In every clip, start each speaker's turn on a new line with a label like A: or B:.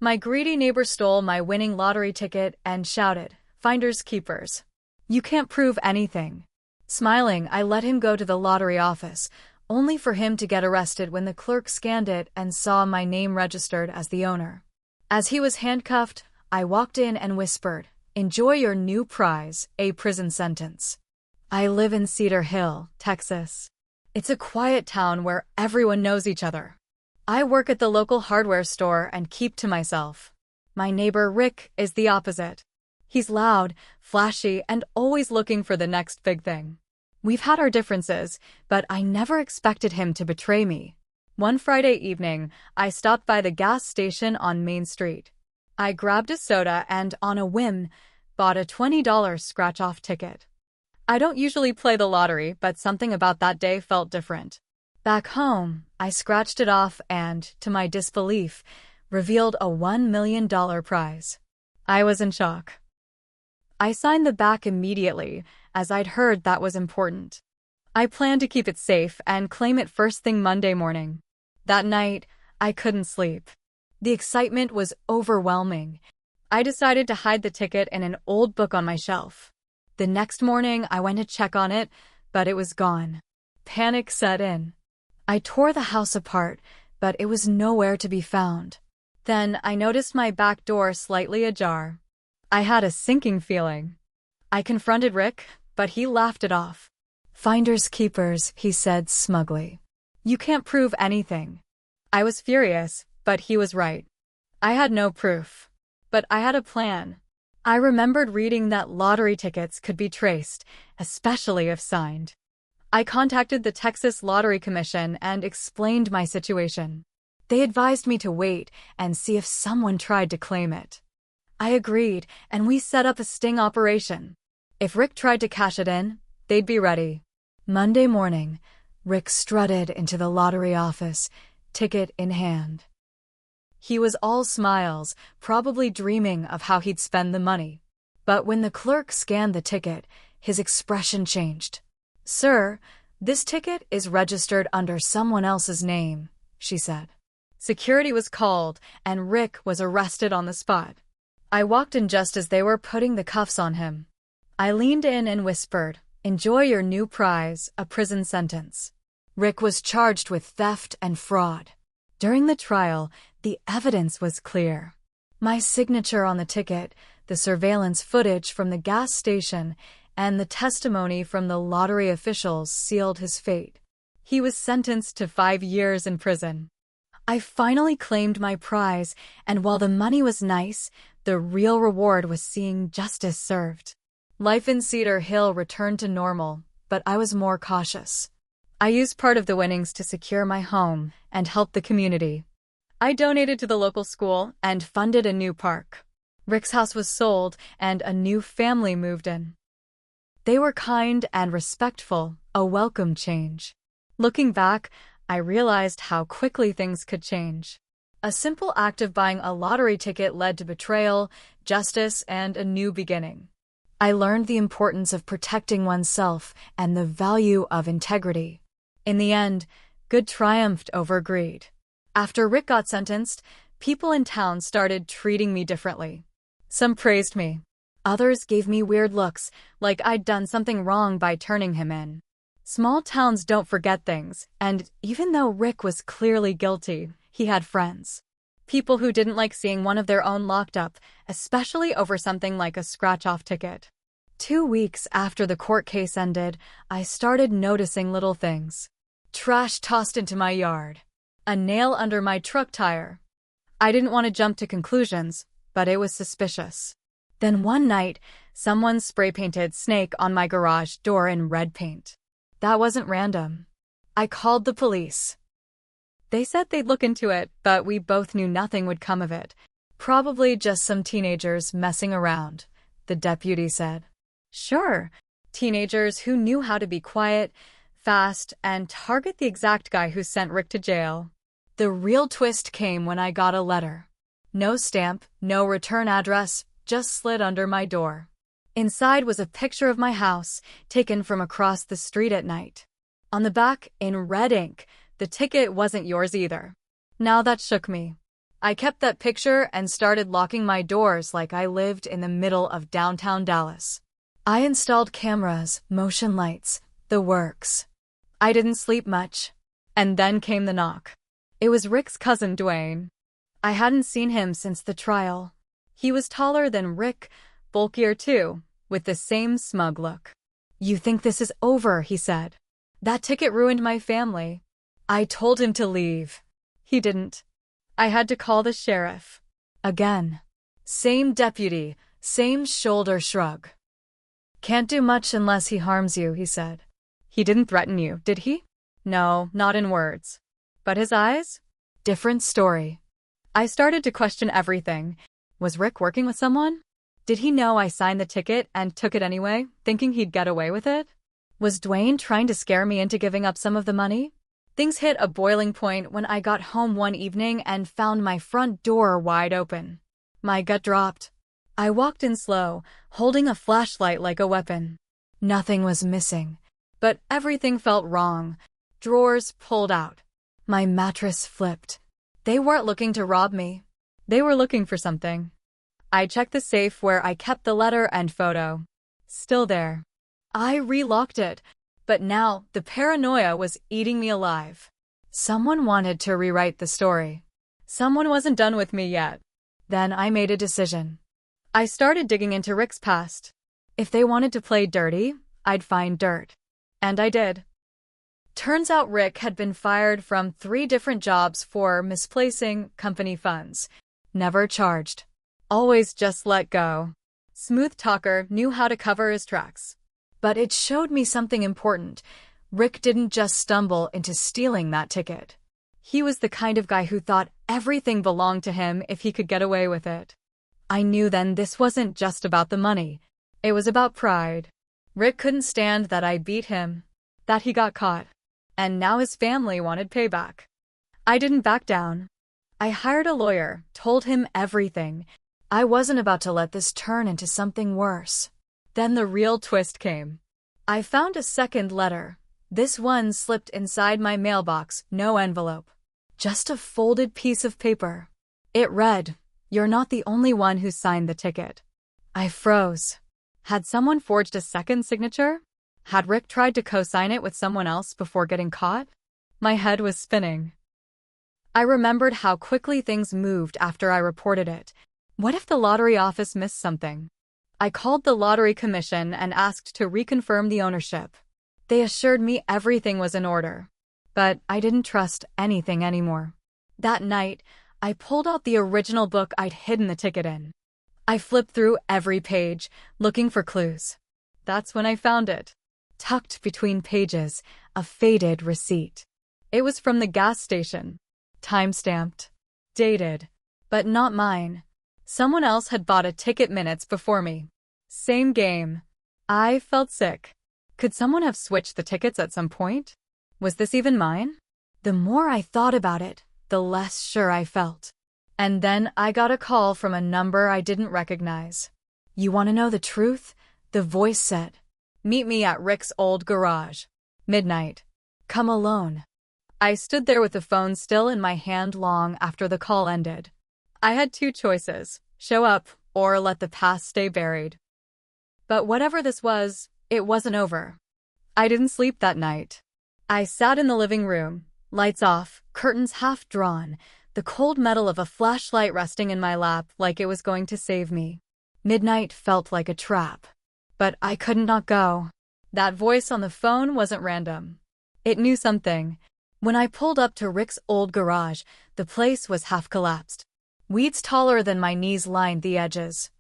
A: My greedy neighbor stole my winning lottery ticket and shouted, "Finders keepers. You can't prove anything." Smiling, I let him go to the lottery office, only for him to get arrested when the clerk scanned it and saw my name registered as the owner. As he was handcuffed, I walked in and whispered, "Enjoy your new prize, a prison sentence." I live in Cedar Hill, Texas. It's a quiet town where everyone knows each other. I work at the local hardware store and keep to myself. My neighbor Rick is the opposite. He's loud, flashy, and always looking for the next big thing. We've had our differences, but I never expected him to betray me. One Friday evening, I stopped by the gas station on Main Street. I grabbed a soda and, on a whim, bought a $20 scratch-off ticket. I don't usually play the lottery, but something about that day felt different. Back home, I scratched it off and, to my disbelief, revealed a $1 million prize. I was in shock. I signed the back immediately, as I'd heard that was important. I planned to keep it safe and claim it first thing Monday morning. That night, I couldn't sleep. The excitement was overwhelming. I decided to hide the ticket in an old book on my shelf. The next morning, I went to check on it, but it was gone. Panic set in. I tore the house apart, but it was nowhere to be found. Then I noticed my back door slightly ajar. I had a sinking feeling. I confronted Rick, but he laughed it off. "Finders keepers," he said smugly. "You can't prove anything." I was furious, but he was right. I had no proof. But I had a plan. I remembered reading that lottery tickets could be traced, especially if signed. I contacted the Texas Lottery Commission and explained my situation. They advised me to wait and see if someone tried to claim it. I agreed, and we set up a sting operation. If Rick tried to cash it in, they'd be ready. Monday morning, Rick strutted into the lottery office, ticket in hand. He was all smiles, probably dreaming of how he'd spend the money. But when the clerk scanned the ticket, his expression changed. "Sir, this ticket is registered under someone else's name," she said. Security was called, and Rick was arrested on the spot. I walked in just as they were putting the cuffs on him. I leaned in and whispered, "Enjoy your new prize, a prison sentence." Rick was charged with theft and fraud. During the trial, the evidence was clear. My signature on the ticket, the surveillance footage from the gas station, and the testimony from the lottery officials sealed his fate. He was sentenced to 5 years in prison. I finally claimed my prize, and while the money was nice, the real reward was seeing justice served. Life in Cedar Hill returned to normal, but I was more cautious. I used part of the winnings to secure my home and help the community. I donated to the local school and funded a new park. Rick's house was sold, and a new family moved in. They were kind and respectful, a welcome change. Looking back, I realized how quickly things could change. A simple act of buying a lottery ticket led to betrayal, justice, and a new beginning. I learned the importance of protecting oneself and the value of integrity. In the end, good triumphed over greed. After Rick got sentenced, people in town started treating me differently. Some praised me. Others gave me weird looks, like I'd done something wrong by turning him in. Small towns don't forget things, and even though Rick was clearly guilty, he had friends. People who didn't like seeing one of their own locked up, especially over something like a scratch-off ticket. 2 weeks after the court case ended, I started noticing little things. Trash tossed into my yard. A nail under my truck tire. I didn't want to jump to conclusions, but it was suspicious. Then one night, someone spray-painted "snake" on my garage door in red paint. That wasn't random. I called the police. They said they'd look into it, but we both knew nothing would come of it. Probably just some teenagers messing around, the deputy said. Sure, teenagers who knew how to be quiet, fast, and target the exact guy who sent Rick to jail. The real twist came when I got a letter. No stamp, no return address, just slid under my door. Inside was a picture of my house, taken from across the street at night. On the back, in red ink, the ticket wasn't yours either. Now that shook me. I kept that picture and started locking my doors like I lived in the middle of downtown Dallas. I installed cameras, motion lights, the works. I didn't sleep much. And then came the knock. It was Rick's cousin Dwayne. I hadn't seen him since the trial. He was taller than Rick, bulkier too, with the same smug look. "You think this is over," he said. "That ticket ruined my family." I told him to leave. He didn't. I had to call the sheriff. Again. Same deputy, same shoulder shrug. "Can't do much unless he harms you," he said. "He didn't threaten you, did he?" "No, not in words. But his eyes? Different story." I started to question everything. Was Rick working with someone? Did he know I signed the ticket and took it anyway, thinking he'd get away with it? Was Dwayne trying to scare me into giving up some of the money? Things hit a boiling point when I got home one evening and found my front door wide open. My gut dropped. I walked in slow, holding a flashlight like a weapon. Nothing was missing, but everything felt wrong. Drawers pulled out. My mattress flipped. They weren't looking to rob me. They were looking for something. I checked the safe where I kept the letter and photo. Still there. I relocked it, but now the paranoia was eating me alive. Someone wanted to rewrite the story. Someone wasn't done with me yet. Then I made a decision. I started digging into Rick's past. If they wanted to play dirty, I'd find dirt. And I did. Turns out Rick had been fired from 3 different jobs for misplacing company funds. Never charged. Always just let go. Smooth talker, knew how to cover his tracks. But it showed me something important. Rick didn't just stumble into stealing that ticket. He was the kind of guy who thought everything belonged to him if he could get away with it. I knew then this wasn't just about the money. It was about pride. Rick couldn't stand that I beat him, that he got caught. And now his family wanted payback. I didn't back down. I hired a lawyer, told him everything. I wasn't about to let this turn into something worse. Then the real twist came. I found a second letter. This one slipped inside my mailbox, no envelope. Just a folded piece of paper. It read, "You're not the only one who signed the ticket." I froze. Had someone forged a second signature? Had Rick tried to co-sign it with someone else before getting caught? My head was spinning. I remembered how quickly things moved after I reported it. What if the lottery office missed something? I called the lottery commission and asked to reconfirm the ownership. They assured me everything was in order. But I didn't trust anything anymore. That night, I pulled out the original book I'd hidden the ticket in. I flipped through every page, looking for clues. That's when I found it. Tucked between pages, a faded receipt. It was from the gas station. Time-stamped. Dated. But not mine. Someone else had bought a ticket minutes before me. Same game. I felt sick. Could someone have switched the tickets at some point? Was this even mine? The more I thought about it, the less sure I felt. And then I got a call from a number I didn't recognize. "You want to know the truth?" the voice said. "Meet me at Rick's old garage. Midnight. Come alone." I stood there with the phone still in my hand long after the call ended. I had 2 choices, show up or let the past stay buried. But whatever this was, it wasn't over. I didn't sleep that night. I sat in the living room, lights off, curtains half drawn, the cold metal of a flashlight resting in my lap like it was going to save me. Midnight felt like a trap. But I couldn't not go. That voice on the phone wasn't random. It knew something. When I pulled up to Rick's old garage, the place was half collapsed. Weeds taller than my knees lined the edges.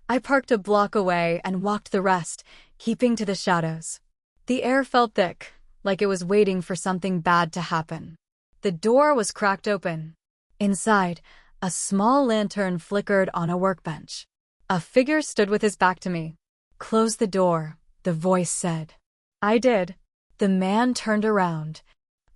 A: I parked a block away and walked the rest, keeping to the shadows. The air felt thick, like it was waiting for something bad to happen. The door was cracked open. Inside, a small lantern flickered on a workbench. A figure stood with his back to me. "Close the door," the voice said. I did. The man turned around.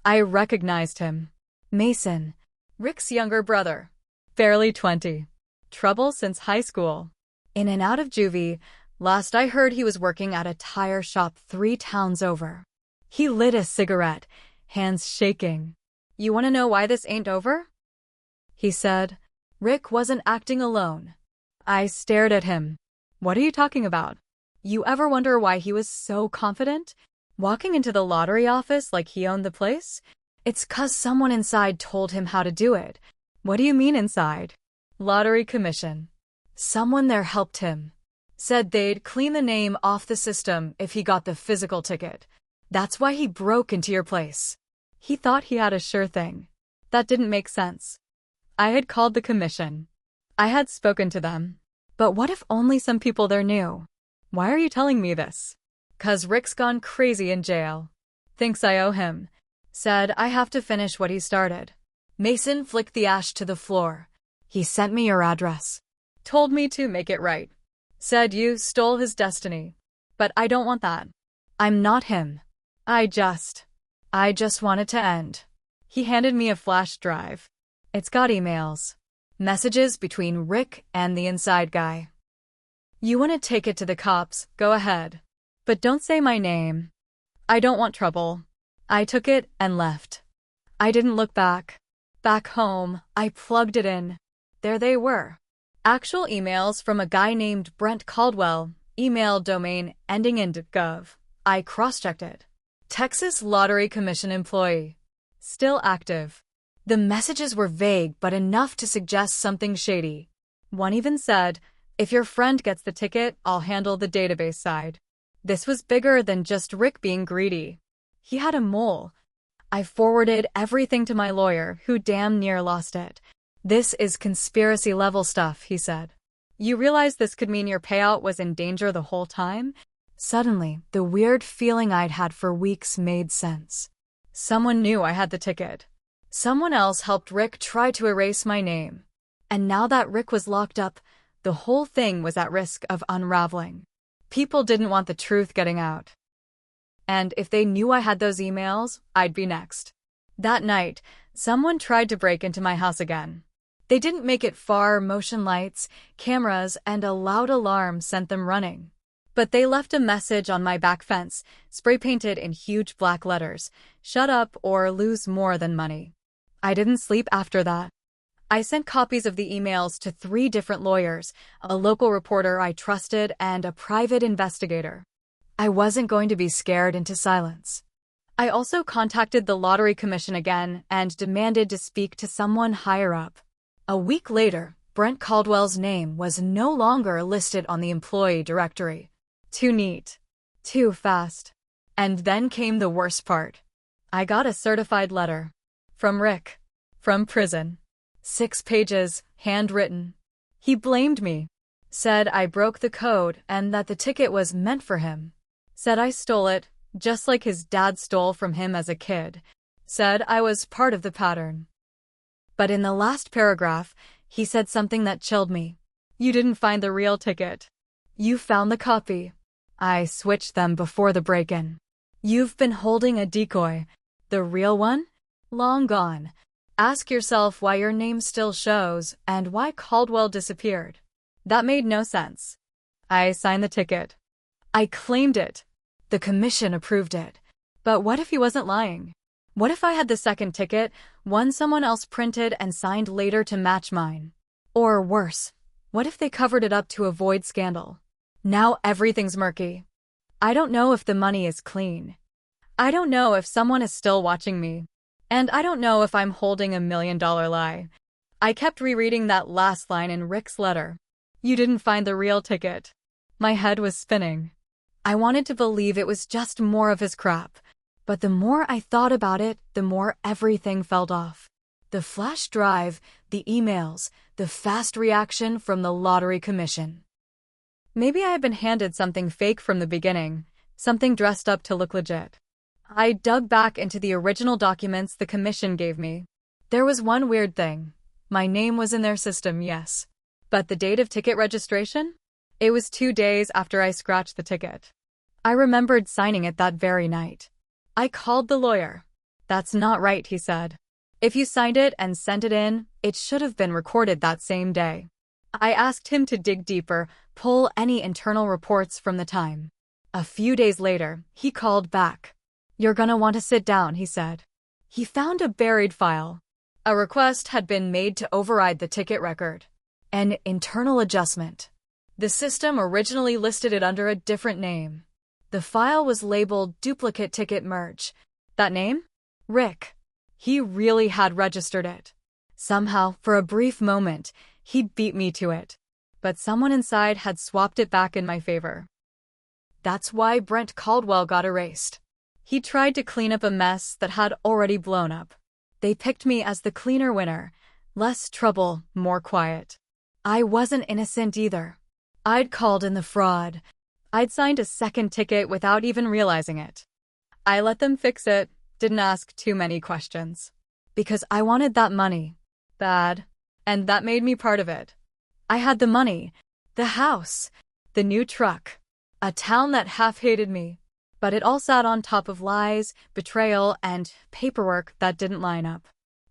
A: I recognized him. Mason, Rick's younger brother. Barely 20. Trouble since high school. In and out of juvie, last I heard he was working at a tire shop 3 towns over. He lit a cigarette, hands shaking. "You want to know why this ain't over?" he said. Rick wasn't acting alone. I stared at him. What are you talking about? You ever wonder why he was so confident? Walking into the lottery office like he owned the place? It's 'cause someone inside told him how to do it. What do you mean inside? Lottery commission. Someone there helped him. Said they'd clean the name off the system if he got the physical ticket. That's why he broke into your place. He thought he had a sure thing. That didn't make sense. I had called the commission. I had spoken to them. But what if only some people there knew? Why are you telling me this? 'Cause Rick's gone crazy in jail. Thinks I owe him. Said I have to finish what he started. Mason flicked the ash to the floor. He sent me your address. Told me to make it right. Said you stole his destiny. But I don't want that. I'm not him. I just want it to end. He handed me a flash drive. It's got emails. Messages between Rick and the inside guy. You want to take it to the cops, go ahead. But don't say my name. I don't want trouble. I took it and left. I didn't look back. Back home, I plugged it in. There they were. Actual emails from a guy named Brent Caldwell, email domain ending in .gov. I cross-checked it. Texas Lottery Commission employee. Still active. The messages were vague but enough to suggest something shady. One even said, if your friend gets the ticket, I'll handle the database side. This was bigger than just Rick being greedy. He had a mole. I forwarded everything to my lawyer, who damn near lost it. This is conspiracy-level stuff, he said. You realize this could mean your payout was in danger the whole time? Suddenly, the weird feeling I'd had for weeks made sense. Someone knew I had the ticket. Someone else helped Rick try to erase my name. And now that Rick was locked up, the whole thing was at risk of unraveling. People didn't want the truth getting out. And if they knew I had those emails, I'd be next. That night, someone tried to break into my house again. They didn't make it far. Motion lights, cameras, and a loud alarm sent them running. But they left a message on my back fence, spray-painted in huge black letters, shut up or lose more than money. I didn't sleep after that. I sent copies of the emails to 3 different lawyers, a local reporter I trusted, and a private investigator. I wasn't going to be scared into silence. I also contacted the Lottery Commission again and demanded to speak to someone higher up. A week later, Brent Caldwell's name was no longer listed on the employee directory. Too neat. Too fast. And then came the worst part. I got a certified letter. From Rick. From prison. 6 pages, handwritten. He blamed me. Said I broke the code and that the ticket was meant for him. Said I stole it, just like his dad stole from him as a kid. Said I was part of the pattern. But in the last paragraph, he said something that chilled me. You didn't find the real ticket. You found the copy. I switched them before the break-in. You've been holding a decoy. The real one? Long gone. Ask yourself why your name still shows and why Caldwell disappeared. That made no sense. I signed the ticket. I claimed it. The commission approved it. But what if he wasn't lying? What if I had the second ticket, one someone else printed and signed later to match mine? Or worse, what if they covered it up to avoid scandal? Now everything's murky. I don't know if the money is clean. I don't know if someone is still watching me. And I don't know if I'm holding $1 million lie. I kept rereading that last line in Rick's letter. You didn't find the real ticket. My head was spinning. I wanted to believe it was just more of his crap. But the more I thought about it, the more everything felt off. The flash drive, the emails, the fast reaction from the Lottery Commission. Maybe I had been handed something fake from the beginning, something dressed up to look legit. I dug back into the original documents the commission gave me. There was one weird thing. My name was in their system, yes. But the date of ticket registration? It was 2 days after I scratched the ticket. I remembered signing it that very night. I called the lawyer. That's not right, he said. If you signed it and sent it in, it should have been recorded that same day. I asked him to dig deeper, pull any internal reports from the time. A few days later, he called back. You're gonna want to sit down, he said. He found a buried file. A request had been made to override the ticket record. An internal adjustment. The system originally listed it under a different name. The file was labeled Duplicate Ticket Merge. That name? Rick. He really had registered it. Somehow, for a brief moment, he beat me to it. But someone inside had swapped it back in my favor. That's why Brent Caldwell got erased. He tried to clean up a mess that had already blown up. They picked me as the cleaner winner. Less trouble, more quiet. I wasn't innocent either. I'd called in the fraud. I'd signed a second ticket without even realizing it. I let them fix it, didn't ask too many questions. Because I wanted that money. Bad. And that made me part of it. I had the money, the house, the new truck, a town that half-hated me. But it all sat on top of lies, betrayal, and paperwork that didn't line up.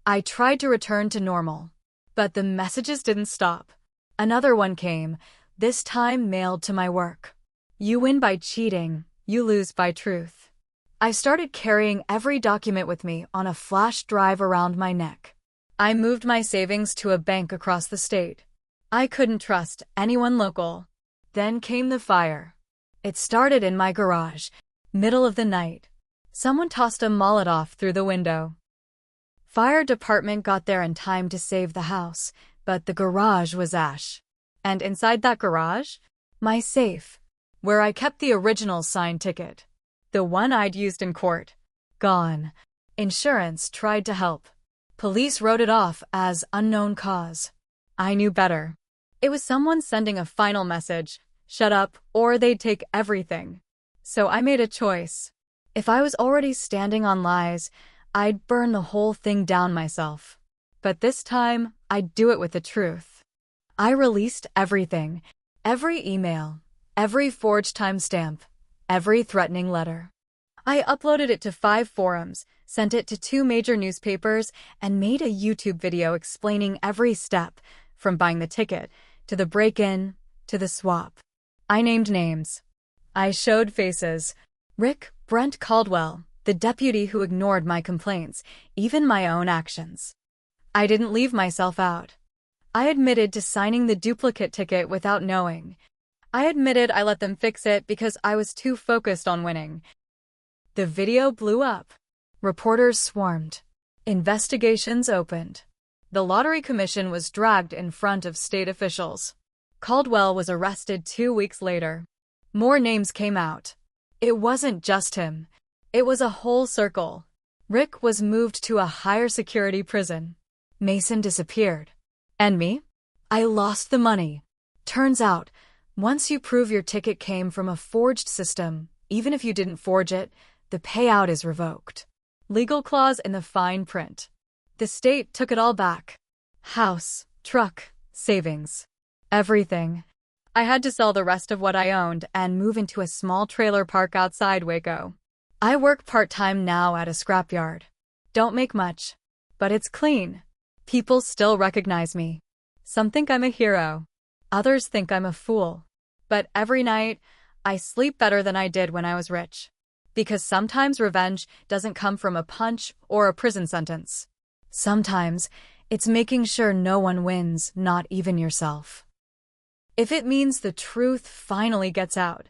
A: I tried to return to normal. But the messages didn't stop. Another one came, this time mailed to my work. You win by cheating, you lose by truth. I started carrying every document with me on a flash drive around my neck. I moved my savings to a bank across the state. I couldn't trust anyone local. Then came the fire. It started in my garage, middle of the night. Someone tossed a Molotov through the window. Fire department got there in time to save the house, but the garage was ash. And inside that garage, my safe, where I kept the original signed ticket. The one I'd used in court. Gone. Insurance tried to help. Police wrote it off as unknown cause. I knew better. It was someone sending a final message, shut up, or they'd take everything. So I made a choice. If I was already standing on lies, I'd burn the whole thing down myself. But this time, I'd do it with the truth. I released everything. Every email, every forged timestamp, every threatening letter. I uploaded it to 5 forums, sent it to 2 major newspapers, and made a YouTube video explaining every step, from buying the ticket, to the break-in, to the swap. I named names. I showed faces. Rick, Brent Caldwell, the deputy who ignored my complaints, even my own actions. I didn't leave myself out. I admitted to signing the duplicate ticket without knowing. I admitted I let them fix it because I was too focused on winning. The video blew up. Reporters swarmed. Investigations opened. The Lottery Commission was dragged in front of state officials. Caldwell was arrested 2 weeks later. More names came out. It wasn't just him. It was a whole circle. Rick was moved to a higher security prison. Mason disappeared. And me? I lost the money. Turns out, once you prove your ticket came from a forged system, even if you didn't forge it, the payout is revoked. Legal clause in the fine print. The state took it all back. House, truck, savings. Everything. I had to sell the rest of what I owned and move into a small trailer park outside Waco. I work part-time now at a scrapyard. Don't make much. But it's clean. People still recognize me. Some think I'm a hero. Others think I'm a fool. But every night, I sleep better than I did when I was rich. Because sometimes revenge doesn't come from a punch or a prison sentence. Sometimes, it's making sure no one wins, not even yourself. If it means the truth finally gets out,